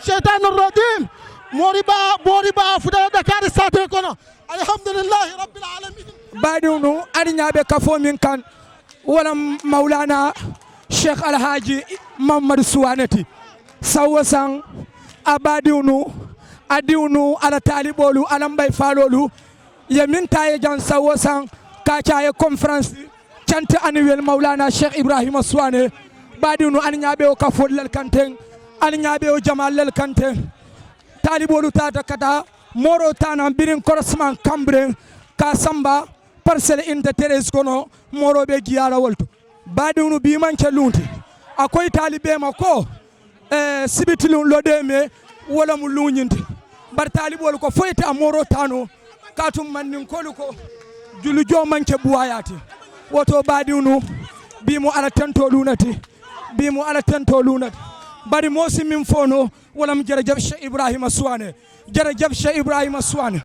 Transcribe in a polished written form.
الشيطان الرجيم موربا فدا دكار ساتر كنا الحمد لله رب العالمين بعدونو أرنيا بكفو من كان ولا مولانا شيخ الحاج محمد سوانتي سوسان أبادونو أديونو على طالبولو على مباي فالولو يمين تاي جان سوسان كاچاي كونفرنس chant annuel مولانا شيخ إبراهيم سواني بعدونو أرنيا بكفو للكانتين أرنيا بكو جمال للكانتين talibolu tata kata moro tana birin korosman kambre ka samba parcelle inte teres kono moro be giyara wolto badunu bi manke lunti akoy talibe ma ko sibitilun lodeme wala mu lunyinti bar talibolu ko foyta moro tano katum mannin kolu ko julu jo manke buwayati woto badunu bi mu ala tanto lunati bari mosi min fono ولم جرجب شيخ إبراهيم السواني